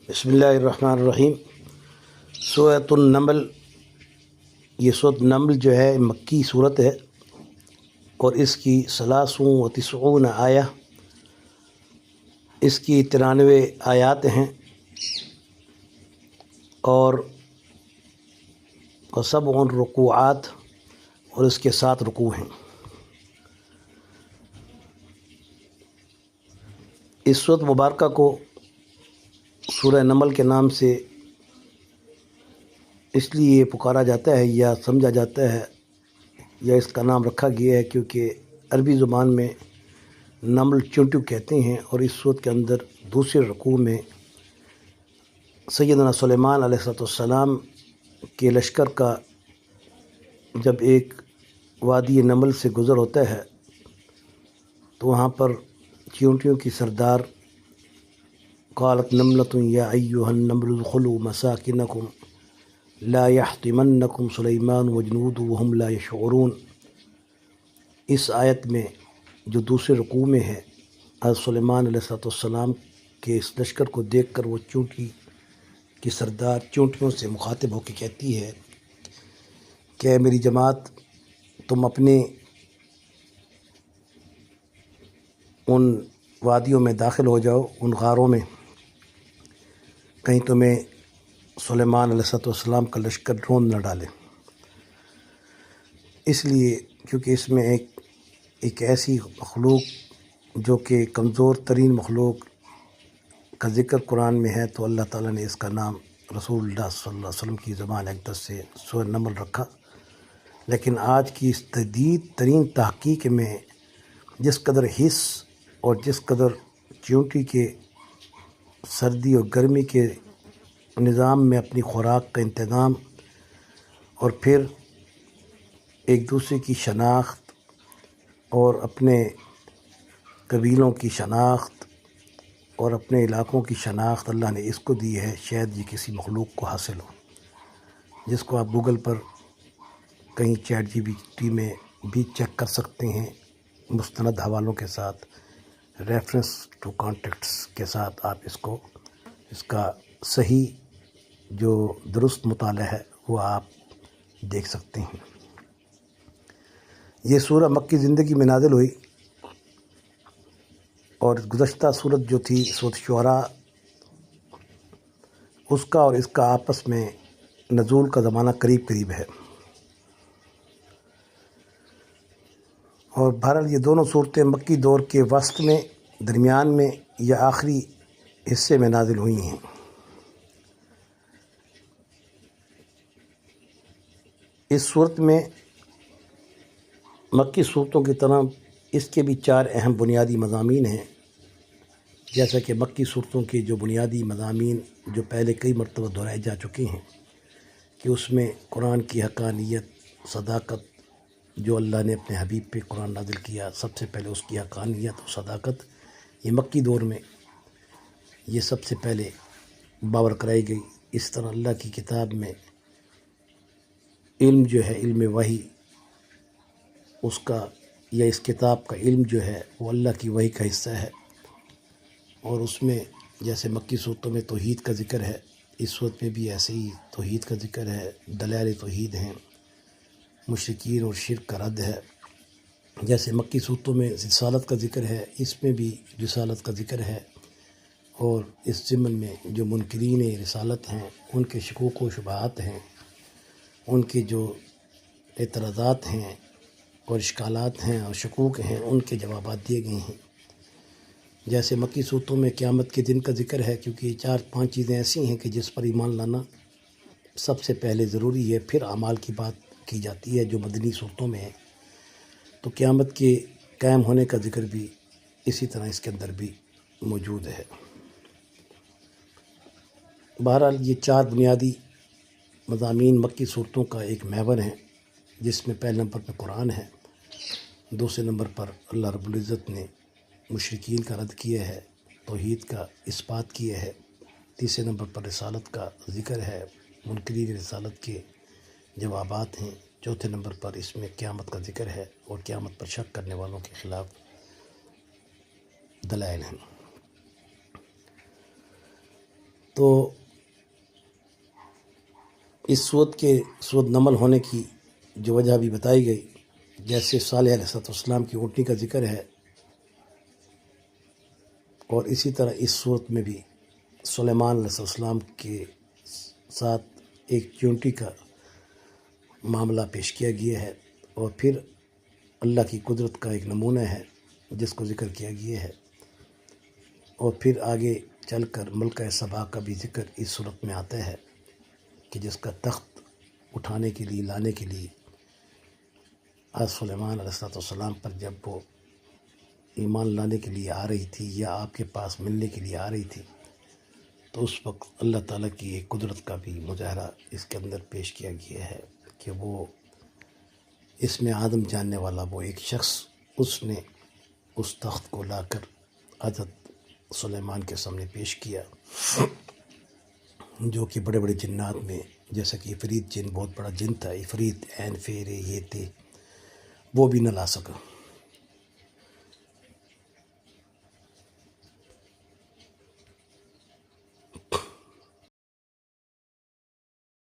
بسم اللہ الرحمن الرحیم۔ سورۃ النمل، یہ سورۃ نمل جو ہے مکی صورت ہے اور اس کی 93 آیہ، اس کی 93 آیات ہیں اور 7 رکوعات اور اس کے 7 رکوع ہیں۔ اس سورۃ مبارکہ کو سورہ نمل کے نام سے اس لیے پکارا جاتا ہے یا سمجھا جاتا ہے یا اس کا نام رکھا گیا ہے کیونکہ عربی زبان میں نمل چونٹو کہتے ہیں، اور اس سورت کے اندر دوسرے رکوع میں سیدنا سلیمان علیہ السلام کے لشکر کا جب ایک وادی نمل سے گزر ہوتا ہے تو وہاں پر چیونٹیوں کی سردار قالت نملۃ یا ایھا النمل ادخلوا مساکنکم لا یحطمنکم سلیمان وجنودہ وہم لا یشعرون، اس آیت میں جو دوسرے رکوع میں ہے، حضرت سلیمان علیہ السلام کے اس لشکر کو دیکھ کر وہ چونٹی کی سردار چونٹیوں سے مخاطب ہو کے کہتی ہے کہ اے میری جماعت، تم اپنے ان وادیوں میں داخل ہو جاؤ، ان غاروں میں، کہیں تمہیں سلیمان علیہ السلام کا لشکر ڈھونڈ نہ ڈالے۔ اس لیے کیونکہ اس میں ایک ایسی مخلوق جو کہ کمزور ترین مخلوق کا ذکر قرآن میں ہے، تو اللہ تعالیٰ نے اس کا نام رسول اللہ صلی اللہ علیہ وسلم کی زبان اقدس سے سورہ نمل رکھا۔ لیکن آج کی اس جدید ترین تحقیق میں جس قدر حس اور جس قدر چیونٹی کے سردی اور گرمی کے نظام میں اپنی خوراک کا انتظام اور پھر ایک دوسرے کی شناخت اور اپنے قبیلوں کی شناخت اور اپنے علاقوں کی شناخت اللہ نے اس کو دی ہے، شاید یہ کسی مخلوق کو حاصل ہو، جس کو آپ گوگل پر کہیں چیٹ GPT میں بھی چیک کر سکتے ہیں، مستند حوالوں کے ساتھ، ریفرنس ٹو کانٹیکٹس کے ساتھ آپ اس کا صحیح جو درست مطالعہ ہے وہ آپ دیکھ سکتے ہیں۔ یہ سورہ مکی زندگی میں نازل ہوئی اور گزشتہ سورت جو تھی سورۃ شعراء، اس کا اور اس کا آپس میں نزول کا زمانہ قریب قریب ہے، اور بہرحال یہ دونوں صورتیں مکی دور کے وسط میں، درمیان میں یا آخری حصے میں نازل ہوئی ہیں۔ اس صورت میں مکی صورتوں کی طرح اس کے بھی 4 اہم بنیادی مضامین ہیں، جیسا کہ مکی صورتوں کے جو بنیادی مضامین جو پہلے کئی مرتبہ دہرائے جا چکے ہیں کہ اس میں قرآن کی حقانیت، صداقت، جو اللہ نے اپنے حبیب پہ قرآن نازل کیا، سب سے پہلے اس کی حقانیت اور صداقت، یہ مکی دور میں یہ سب سے پہلے باور کرائی گئی۔ اس طرح اللہ کی کتاب میں علم جو ہے، علم وحی، اس کا یا اس کتاب کا علم جو ہے وہ اللہ کی وحی کا حصہ ہے، اور اس میں جیسے مکی صورتوں میں توحید کا ذکر ہے، اس صورت میں بھی ایسے ہی توحید کا ذکر ہے، دلائل توحید ہیں، مشرکین اور شرک کا رد ہے۔ جیسے مکی صورتوں میں رسالت کا ذکر ہے، اس میں بھی رسالت کا ذکر ہے، اور اس ضمن میں جو منکرین رسالت ہیں ان کے شکوک و شبہات ہیں، ان کے جو اعتراضات ہیں اور اشکالات ہیں اور شکوک ہیں، ان کے جوابات دیے گئے ہیں۔ جیسے مکی صورتوں میں قیامت کے دن کا ذکر ہے، کیونکہ یہ 4-5 چیزیں ایسی ہیں کہ جس پر ایمان لانا سب سے پہلے ضروری ہے، پھر اعمال کی بات کی جاتی ہے جو مدنی صورتوں میں ہے۔ تو قیامت کے قائم ہونے کا ذکر بھی اسی طرح اس کے اندر بھی موجود ہے۔ بہرحال یہ 4 بنیادی مضامین مکی صورتوں کا ایک محور ہیں، جس میں پہلے نمبر پر قرآن ہے، دوسرے نمبر پر اللہ رب العزت نے مشرکین کا رد کیا ہے، توحید کا اثبات کیا ہے، تیسرے نمبر پر رسالت کا ذکر ہے، منکرین رسالت کے جوابات ہیں، چوتھے نمبر پر اس میں قیامت کا ذکر ہے اور قیامت پر شک کرنے والوں کے خلاف دلائل ہیں۔ تو اس صورت نمل ہونے کی جو وجہ بھی بتائی گئی، جیسے صالح علیہ السلام کی اونٹنی کا ذکر ہے، اور اسی طرح اس صورت میں بھی سلیمان علیہ السلام کے ساتھ ایک چونٹی کا معاملہ پیش کیا گیا ہے، اور پھر اللہ کی قدرت کا ایک نمونہ ہے جس کو ذکر کیا گیا ہے، اور پھر آگے چل کر ملکہ سبا کا بھی ذکر اس صورت میں آتا ہے کہ جس کا تخت اٹھانے کے لیے لانے کے لیے آج سلیمان علیہ السلام پر جب وہ ایمان لانے کے لیے آ رہی تھی یا آپ کے پاس ملنے کے لیے آ رہی تھی، تو اس وقت اللہ تعالیٰ کی ایک قدرت کا بھی مظاہرہ اس کے اندر پیش کیا گیا ہے کہ وہ اس میں آدم جاننے والا وہ ایک شخص اس نے اس تخت کو لا کر حضرت سلیمان کے سامنے پیش کیا، جو کہ بڑے بڑے جنات میں جیسا کہ عفریت جن بہت بڑا جن تھا، عفریت عین فیر یہ تھے، وہ بھی نہ لا سکا۔